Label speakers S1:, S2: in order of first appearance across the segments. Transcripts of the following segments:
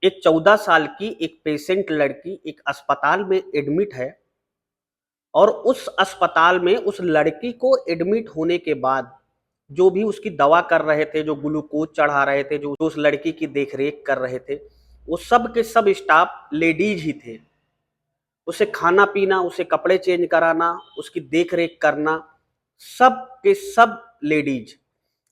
S1: एक 14 साल की एक पेशेंट लड़की एक अस्पताल में एडमिट है और उस अस्पताल में उस लड़की को एडमिट होने के बाद जो भी उसकी दवा कर रहे थे, जो ग्लूकोज चढ़ा रहे थे, जो उस लड़की की देखरेख कर रहे थे, वो सब के सब स्टाफ लेडीज ही थे। उसे खाना पीना, उसे कपड़े चेंज कराना, उसकी देखरेख करना, सब के सब लेडीज।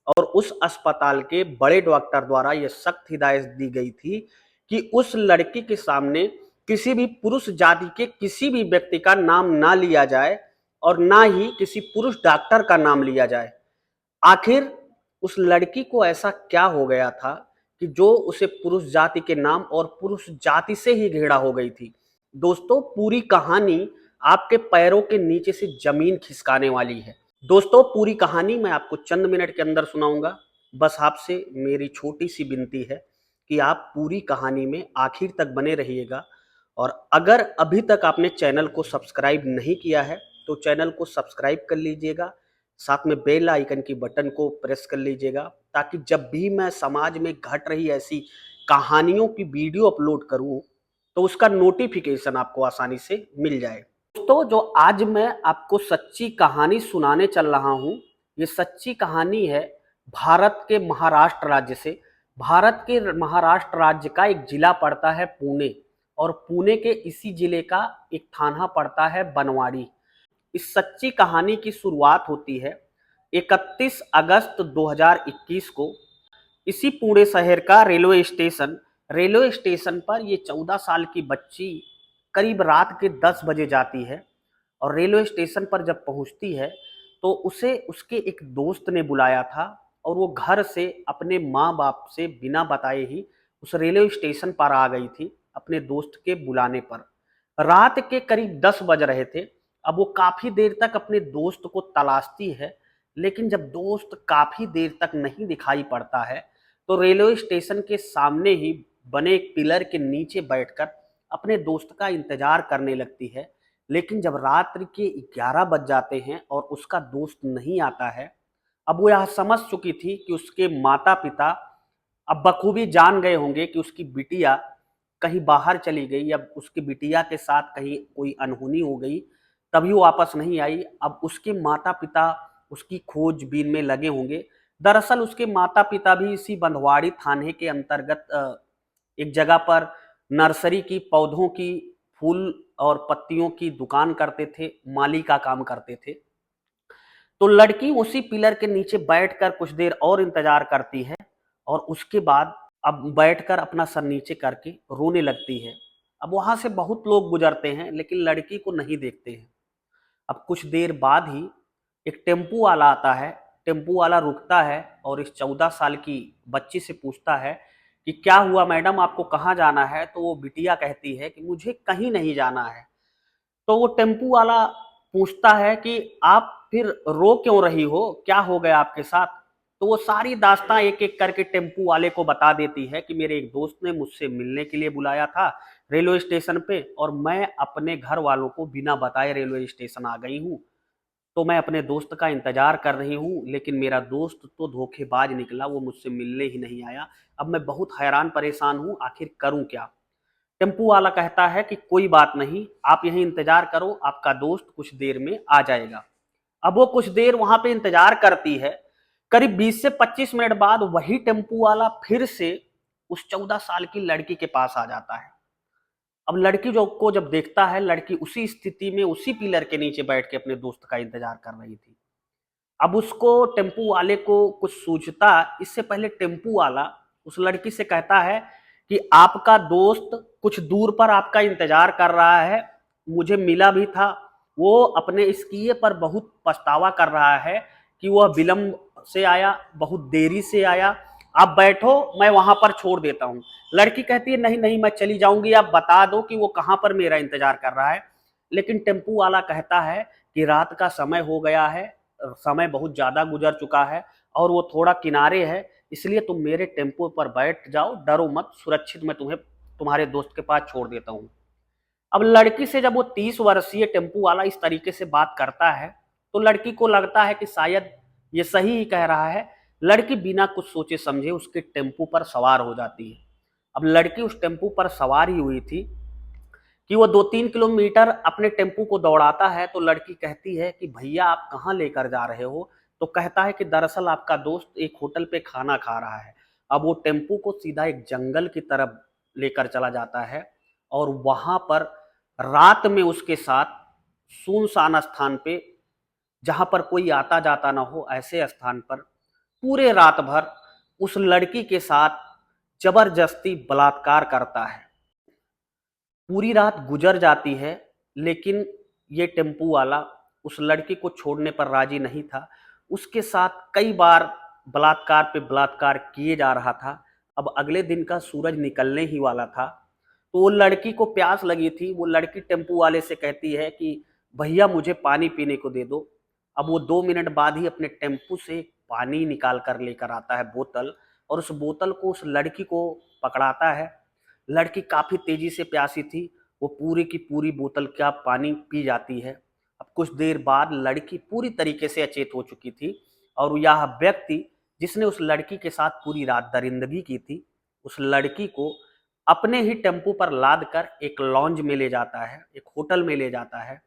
S1: और उस अस्पताल के बड़े डॉक्टर द्वारा यह सख्त हिदायत दी गई थी कि उस लड़की के सामने किसी भी पुरुष जाति के किसी भी व्यक्ति का नाम ना लिया जाए और ना ही किसी पुरुष डॉक्टर का नाम लिया जाए। आखिर उस लड़की को ऐसा क्या हो गया था कि जो उसे पुरुष जाति के नाम और पुरुष जाति से ही घृणा हो गई थी। दोस्तों, पूरी कहानी आपके पैरों के नीचे से जमीन खिसकाने वाली है। दोस्तों, पूरी कहानी मैं आपको चंद मिनट के अंदर सुनाऊंगा। बस आपसे मेरी छोटी सी विनती है कि आप पूरी कहानी में आखिर तक बने रहिएगा। और अगर अभी तक आपने चैनल को सब्सक्राइब नहीं किया है तो चैनल को सब्सक्राइब कर लीजिएगा, साथ में बेल आइकन की बटन को प्रेस कर लीजिएगा, ताकि जब भी मैं समाज में घट रही ऐसी कहानियों की वीडियो अपलोड करूं तो उसका नोटिफिकेशन आपको आसानी से मिल जाए। दोस्तों, जो आज मैं आपको सच्ची कहानी सुनाने चल रहा हूं, ये सच्ची कहानी है भारत के महाराष्ट्र राज्य से। भारत के महाराष्ट्र राज्य का एक जिला पड़ता है पुणे, और पुणे के इसी जिले का एक थाना पड़ता है बनवाड़ी। इस सच्ची कहानी की शुरुआत होती है 31 अगस्त 2021 को। इसी पुणे शहर का रेलवे स्टेशन पर ये 14 साल की बच्ची करीब रात के 10 बजे जाती है। और रेलवे स्टेशन पर जब पहुंचती है तो उसे उसके एक दोस्त ने बुलाया था, और वो घर से अपने माँ बाप से बिना बताए ही उस रेलवे स्टेशन पर आ गई थी अपने दोस्त के बुलाने पर। रात के करीब 10 बज रहे थे। अब वो काफी देर तक अपने दोस्त को तलाशती है, लेकिन जब दोस्त काफी देर तक नहीं दिखाई पड़ता है तो रेलवे स्टेशन के सामने ही बने एक पिलर के नीचे बैठकर अपने दोस्त का इंतजार करने लगती है। लेकिन जब रात्रि के 11 बज जाते हैं और उसका दोस्त नहीं आता है, अब वो यह समझ चुकी थी कि उसके माता पिता अब बखूबी जान गए होंगे कि उसकी बिटिया कहीं बाहर चली गई, या उसकी बिटिया के साथ कहीं कोई अनहोनी हो गई, तभी वो वापस नहीं आई। अब उसके माता पिता उसकी खोजबीन में लगे होंगे। दरअसल उसके माता पिता भी इसी बंधवाड़ी थाने के अंतर्गत एक जगह पर नर्सरी की पौधों की, फूल और पत्तियों की दुकान करते थे, माली का काम करते थे। तो लड़की उसी पिलर के नीचे बैठकर कुछ देर और इंतजार करती है, और उसके बाद अब बैठकर अपना सर नीचे करके रोने लगती है। अब वहां से बहुत लोग गुजरते हैं लेकिन लड़की को नहीं देखते हैं। अब कुछ देर बाद ही एक टेम्पू वाला आता है। टेम्पू वाला रुकता है और इस 14 साल की बच्ची से पूछता है कि क्या हुआ मैडम, आपको कहाँ जाना है? तो वो बिटिया कहती है कि मुझे कहीं नहीं जाना है। तो वो टेम्पू वाला पूछता है कि आप फिर रो क्यों रही हो, क्या हो गया आपके साथ? तो वो सारी दास्तां एक एक करके टेम्पू वाले को बता देती है कि मेरे एक दोस्त ने मुझसे मिलने के लिए बुलाया था रेलवे स्टेशन पे, और मैं अपने घर वालों को बिना बताए रेलवे स्टेशन आ गई हूँ। तो मैं अपने दोस्त का इंतजार कर रही हूँ, लेकिन मेरा दोस्त तो धोखेबाज निकला, वो मुझसे मिलने ही नहीं आया। अब मैं बहुत हैरान परेशान हूँ, आखिर करूँ क्या? टेम्पू वाला कहता है कि कोई बात नहीं, आप यहीं इंतजार करो, आपका दोस्त कुछ देर में आ जाएगा। अब वो कुछ देर वहां पे इंतजार करती है। करीब 20 से 25 मिनट बाद वही टेम्पू वाला फिर से उस 14 साल की लड़की के पास आ जाता है। अब लड़की जो को जब देखता है, लड़की उसी स्थिति में उसी पिलर के नीचे बैठ के अपने दोस्त का इंतजार कर रही थी। अब उसको टेम्पू वाले को कुछ सूझता, इससे पहले टेम्पू वाला उस लड़की से कहता है कि आपका दोस्त कुछ दूर पर आपका इंतजार कर रहा है, मुझे मिला भी था। वो अपने इस किए पर बहुत पछतावा कर रहा है कि वह विलंब से आया, बहुत देरी से आया। आप बैठो, मैं वहां पर छोड़ देता हूँ। लड़की कहती है नहीं नहीं, मैं चली जाऊंगी, आप बता दो कि वो कहाँ पर मेरा इंतजार कर रहा है। लेकिन टेम्पू वाला कहता है कि रात का समय हो गया है, समय बहुत ज्यादा गुजर चुका है, और वो थोड़ा किनारे है, इसलिए तुम मेरे टेम्पो पर बैठ जाओ, डरो मत, सुरक्षित मैं तुम्हें तुम्हारे दोस्त के पास छोड़ देता हूँ। अब लड़की से जब वो 30 वर्षीय टेम्पू वाला इस तरीके से बात करता है तो लड़की को लगता है कि शायद ये सही ही कह रहा है। लड़की बिना कुछ सोचे समझे उसके टेम्पू पर सवार हो जाती है। अब लड़की उस टेम्पू पर सवार ही हुई थी कि वो 2-3 किलोमीटर अपने टेम्पू को दौड़ाता है, तो लड़की कहती है कि भैया आप कहाँ लेकर जा रहे हो? तो कहता है कि दरअसल आपका दोस्त एक होटल पे खाना खा रहा है। अब वो टेम्पू को सीधा एक जंगल की तरफ लेकर चला जाता है और वहाँ पर रात में उसके साथ सुनसान स्थान पे, जहाँ पर कोई आता जाता ना हो, ऐसे स्थान पर पूरे रात भर उस लड़की के साथ जबरदस्ती बलात्कार करता है। पूरी रात गुजर जाती है, लेकिन ये टेम्पू वाला उस लड़की को छोड़ने पर राजी नहीं था। उसके साथ कई बार बलात्कार पे बलात्कार किए जा रहा था। अब अगले दिन का सूरज निकलने ही वाला था, तो वो लड़की को प्यास लगी थी। वो लड़की टेम्पू वाले से कहती है कि भैया मुझे पानी पीने को दे दो। अब वो 2 मिनट बाद ही अपने टेम्पू से पानी निकाल कर लेकर आता है, बोतल, और उस बोतल को उस लड़की को पकड़ाता है। लड़की काफ़ी तेज़ी से प्यासी थी, वो पूरी की पूरी बोतल का पानी पी जाती है। अब कुछ देर बाद लड़की पूरी तरीके से अचेत हो चुकी थी और यह व्यक्ति जिसने उस लड़की के साथ पूरी रात दरिंदगी की थी, उस लड़की को अपने ही टेम्पू पर लाद कर एक लॉन्ज में ले जाता है, एक होटल में ले जाता है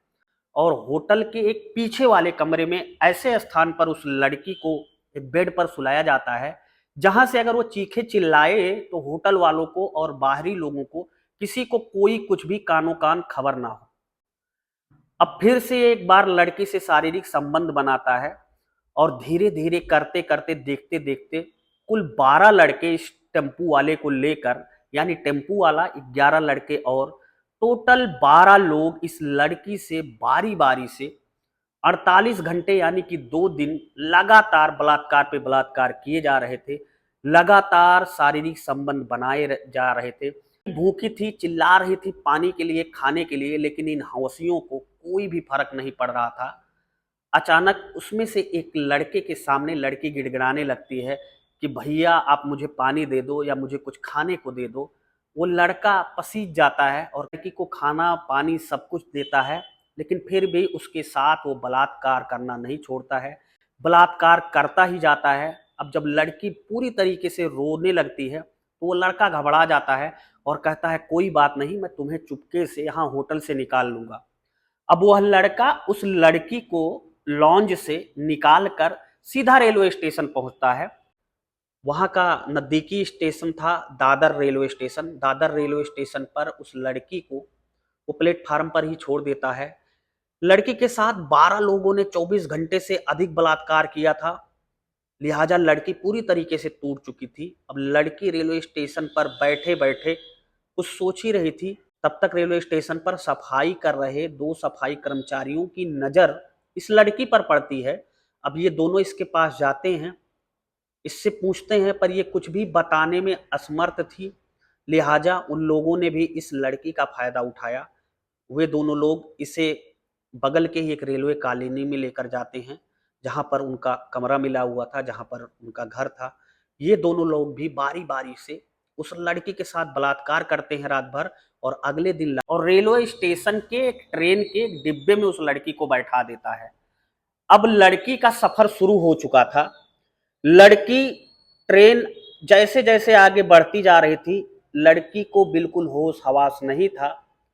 S1: और होटल के एक पीछे वाले कमरे में ऐसे स्थान पर उस लड़की को एक बेड पर सुलाया जाता है, जहां से अगर वो चीखे चिल्लाए तो होटल वालों को और बाहरी लोगों को किसी को कोई कुछ भी कानो कान खबर ना हो। अब फिर से एक बार लड़की से शारीरिक संबंध बनाता है और धीरे धीरे करते करते देखते देखते कुल 12 लड़के इस टेम्पू वाले को लेकर, यानी टेम्पू वाला 11 लड़के और टोटल 12 लोग इस लड़की से बारी बारी से 48 घंटे यानी कि 2 दिन लगातार बलात्कार पे बलात्कार किए जा रहे थे। लगातार शारीरिक संबंध बनाए जा रहे थे। भूखी थी, चिल्ला रही थी पानी के लिए, खाने के लिए, लेकिन इन हवसियों को कोई भी फर्क नहीं पड़ रहा था। अचानक उसमें से एक लड़के के सामने लड़की गिड़गिड़ाने लगती है कि भैया आप मुझे पानी दे दो या मुझे कुछ खाने को दे दो। वो लड़का पसीज जाता है और लड़की को खाना पानी सब कुछ देता है, लेकिन फिर भी उसके साथ वो बलात्कार करना नहीं छोड़ता है, बलात्कार करता ही जाता है। अब जब लड़की पूरी तरीके से रोने लगती है तो वो लड़का घबरा जाता है और कहता है कोई बात नहीं, मैं तुम्हें चुपके से यहाँ होटल से निकाल लूंगा। अब वह लड़का उस लड़की को लॉन्ज से निकाल कर सीधा रेलवे स्टेशन पहुंचता है। वहां का नजदीकी स्टेशन था Dadar railway station. Dadar railway station पर उस लड़की को वो प्लेटफार्म पर ही छोड़ देता है। लड़की के साथ 12 लोगों ने 24 घंटे से अधिक बलात्कार किया था, लिहाजा लड़की पूरी तरीके से टूट चुकी थी। अब लड़की रेलवे स्टेशन पर बैठे बैठे कुछ सोच ही रही थी। तब तक रेलवे स्टेशन पर सफाई कर रहे 2 सफाई कर्मचारियों की नज़र इस लड़की पर पड़ती है। अब ये दोनों इसके पास जाते हैं, इससे पूछते हैं, पर ये कुछ भी बताने में असमर्थ थी। लिहाजा उन लोगों ने भी इस लड़की का फ़ायदा उठाया। वे दोनों लोग इसे बगल के ही एक रेलवे कॉलोनी में लेकर जाते हैं, जहाँ पर उनका कमरा मिला हुआ था, जहाँ पर उनका घर था। ये दोनों लोग भी बारी-बारी से उस लड़की के साथ बलात्कार करते हैं रात भर और अगले दिन और रेलवे स्टेशन के एक ट्रेन के एक डिब्बे में उस लड़की को बैठा देता है। अब लड़की का सफ़र शुरू हो चुका था। लड़की ट्रेन जैसे-जैसे आगे बढ़ती जा रही थी, लड़की को बिल्कुल होश-हवास नहीं था,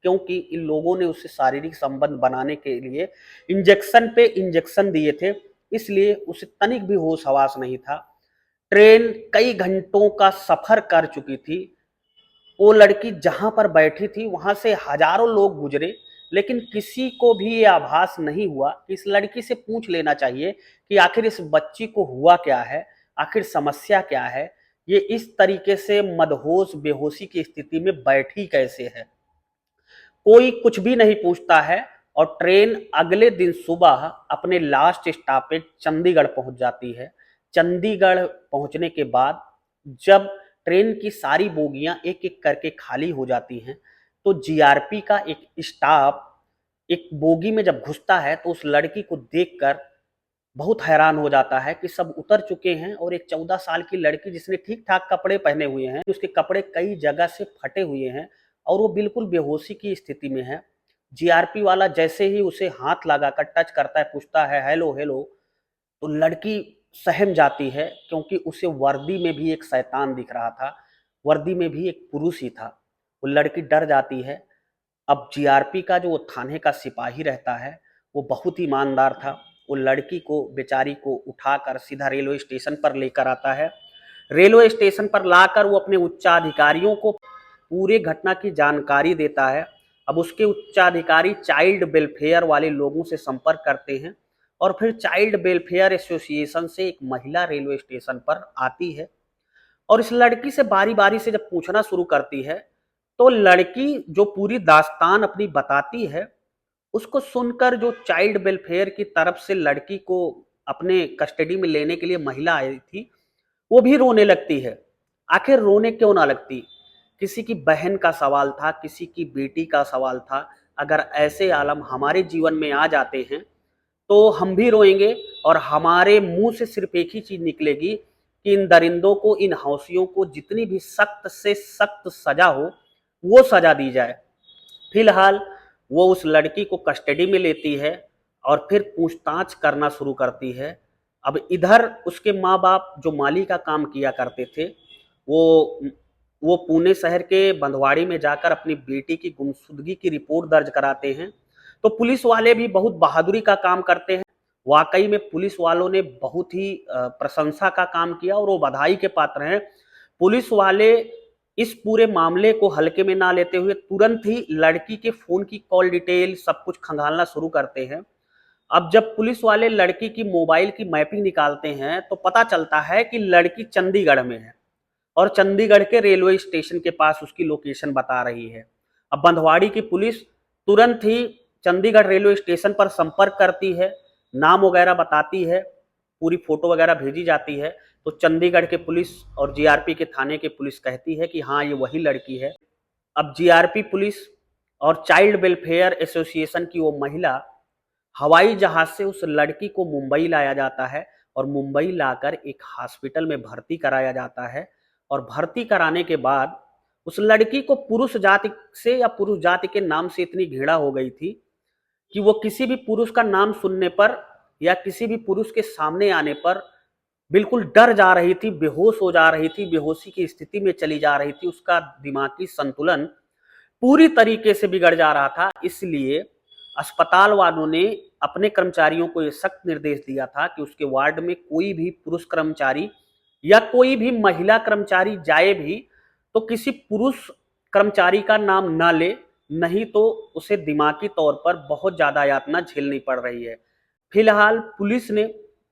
S1: क्योंकि इन लोगों ने उससे शारीरिक संबंध बनाने के लिए इंजेक्शन पे इंजेक्शन दिए थे, इसलिए उसे तनिक भी होश-हवास नहीं था। ट्रेन कई घंटों का सफ़र कर चुकी थी। वो लड़की जहाँ पर बैठी थी, वहाँ से हज़ारों लोग गुज़रे, लेकिन किसी को भी ये आभास नहीं हुआ कि इस लड़की से पूछ लेना चाहिए कि आखिर इस बच्ची को हुआ क्या है, आखिर समस्या क्या है, ये इस तरीके से मदहोश, बेहोशी की स्थिति में बैठी कैसे है। कोई कुछ भी नहीं पूछता है और ट्रेन अगले दिन सुबह अपने लास्ट स्टॉपेज चंडीगढ़ पहुंच जाती है। चंडीगढ़ पहुंचने के बाद जब ट्रेन की सारी बोगियां एक एक करके खाली हो जाती हैं, तो जीआरपी का एक स्टाफ एक बोगी में जब घुसता है तो उस लड़की को देखकर बहुत हैरान हो जाता है कि सब उतर चुके हैं और एक 14 साल की लड़की जिसने ठीक ठाक कपड़े पहने हुए हैं, उसके कपड़े कई जगह से फटे हुए हैं और वो बिल्कुल बेहोशी की स्थिति में है। जीआरपी वाला जैसे ही उसे हाथ लगाकर टच करता है, पूछता है हेलो हेलो, तो लड़की सहम जाती है, क्योंकि उसे वर्दी में भी एक शैतान दिख रहा था। वर्दी में भी एक पुरुष ही था। वो लड़की डर जाती है। अब जीआरपी का जो थाने का सिपाही रहता है, वो बहुत ही ईमानदार था। वो लड़की को, बेचारी को उठाकर सीधा रेलवे स्टेशन पर लेकर आता है। रेलवे स्टेशन पर लाकर वो अपने उच्चाधिकारियों को पूरे घटना की जानकारी देता है। अब उसके उच्चाधिकारी चाइल्ड वेलफेयर वाले लोगों से संपर्क करते हैं और फिर चाइल्ड वेलफेयर एसोसिएशन से एक महिला रेलवे स्टेशन पर आती है और इस लड़की से बारी बारी से जब पूछना शुरू करती है, तो लड़की जो पूरी दास्तान अपनी बताती है, उसको सुनकर जो चाइल्ड वेलफेयर की तरफ से लड़की को अपने कस्टडी में लेने के लिए महिला आई थी, वो भी रोने लगती है। आखिर रोने क्यों ना लगती? किसी की बहन का सवाल था, किसी की बेटी का सवाल था। अगर ऐसे आलम हमारे जीवन में आ जाते हैं, तो हम भी रोएंगे और हमारे मुंह से सिर्फ एक ही चीज निकलेगी कि इन दरिंदों को, इन हौसियों को जितनी भी सख्त से सख्त सजा हो, वो सजा दी जाए। फिलहाल वो उस लड़की को कस्टडी में लेती है और फिर पूछताछ करना शुरू करती है। अब इधर उसके माँ बाप जो माली का काम किया करते थे, वो वो पुणे शहर के बंधवाड़ी में जाकर अपनी बेटी की गुमशुदगी की रिपोर्ट दर्ज कराते हैं। तो पुलिस वाले भी बहुत बहादुरी का काम करते हैं। वाकई में पुलिस वालों ने बहुत ही प्रशंसा का काम किया और वो बधाई के पात्र हैं। पुलिस वाले इस पूरे मामले को हल्के में ना लेते हुए तुरंत ही लड़की के फोन की कॉल डिटेल सब कुछ खंगालना शुरू करते हैं। अब जब पुलिस वाले लड़की की मोबाइल की मैपिंग निकालते हैं, तो पता चलता है कि लड़की चंडीगढ़ में है और चंडीगढ़ के रेलवे स्टेशन के पास उसकी लोकेशन बता रही है। अब बंधवाड़ी की पुलिस तुरंत ही चंडीगढ़ रेलवे स्टेशन पर संपर्क करती है, नाम वगैरह बताती है, पूरी फोटो वगैरह भेजी जाती है। तो चंडीगढ़ के पुलिस और जीआरपी के थाने के पुलिस कहती है कि हाँ, ये वही लड़की है। अब जीआरपी पुलिस और चाइल्ड वेलफेयर एसोसिएशन की वो महिला, हवाई जहाज से उस लड़की को मुंबई लाया जाता है और मुंबई लाकर एक हॉस्पिटल में भर्ती कराया जाता है। और भर्ती कराने के बाद उस लड़की को पुरुष जाति से या पुरुष जाति के नाम से इतनी घृणा हो गई थी कि वो किसी भी पुरुष का नाम सुनने पर या किसी भी पुरुष के सामने आने पर बिल्कुल डर जा रही थी, बेहोश हो जा रही थी, बेहोशी की स्थिति में चली जा रही थी। उसका दिमागी संतुलन पूरी तरीके से बिगड़ जा रहा था। इसलिए अस्पताल वालों ने अपने कर्मचारियों को यह सख्त निर्देश दिया था कि उसके वार्ड में कोई भी पुरुष कर्मचारी या कोई भी महिला कर्मचारी जाए भी तो किसी पुरुष कर्मचारी का नाम ना ले, नहीं तो उसे दिमागी तौर पर बहुत ज्यादा यातना झेलनी पड़ रही है। फिलहाल पुलिस ने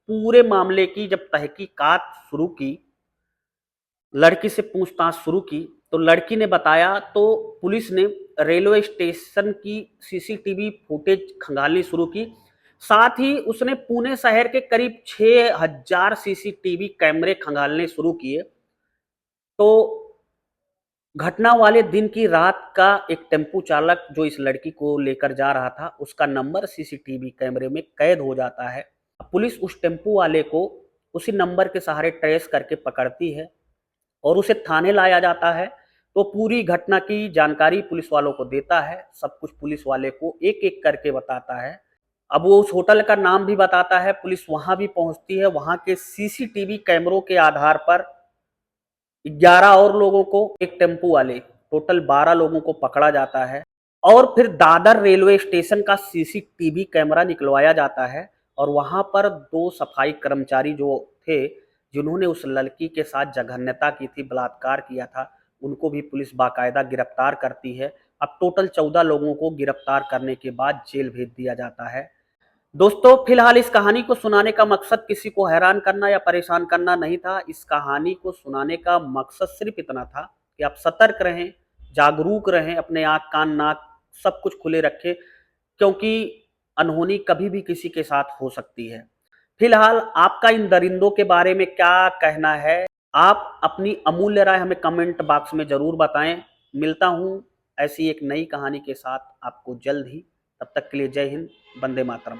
S1: पूरे मामले की जब तहकीकात शुरू की, लड़की से पूछताछ शुरू की, तो लड़की ने बताया। तो पुलिस ने रेलवे स्टेशन की सीसीटीवी फुटेज खंगालनी शुरू की। साथ ही उसने पुणे शहर के करीब 6000 सीसीटीवी कैमरे खंगालने शुरू किए। तो घटना वाले दिन की रात का एक टेम्पू चालक जो इस लड़की को लेकर जा रहा था, उसका नंबर सीसीटीवी कैमरे में कैद हो जाता है। पुलिस उस टेम्पू वाले को उसी नंबर के सहारे ट्रेस करके पकड़ती है और उसे थाने लाया जाता है। तो पूरी घटना की जानकारी पुलिस वालों को देता है, सब कुछ पुलिस वाले को एक एक करके बताता है। अब वो उस होटल का नाम भी बताता है। पुलिस वहां भी पहुंचती है। वहां के सीसीटीवी कैमरों के आधार पर 11 और लोगों को, एक टेम्पू वाले, टोटल 12 लोगों को पकड़ा जाता है। और फिर दादर रेलवे स्टेशन का सीसीटीवी कैमरा निकलवाया जाता है और वहां पर 2 सफाई कर्मचारी जो थे, जिन्होंने उस लड़की के साथ जघन्यता की थी, बलात्कार किया था, उनको भी पुलिस बाकायदा गिरफ्तार करती है। अब टोटल 14 लोगों को गिरफ्तार करने के बाद जेल भेज दिया जाता है। दोस्तों, फिलहाल इस कहानी को सुनाने का मकसद किसी को हैरान करना या परेशान करना नहीं था। इस कहानी को सुनाने का मकसद सिर्फ इतना था कि आप सतर्क रहें, जागरूक रहें, अपने आँख, कान, नाक सब कुछ खुले रखें, क्योंकि अनहोनी कभी भी किसी के साथ हो सकती है। फिलहाल आपका इन दरिंदों के बारे में क्या कहना है? आप अपनी अमूल्य राय हमें कमेंट बॉक्स में ज़रूर बताएं। मिलता हूं ऐसी एक नई कहानी के साथ आपको जल्द ही। तब तक के लिए जय हिंद, वंदे मातरम।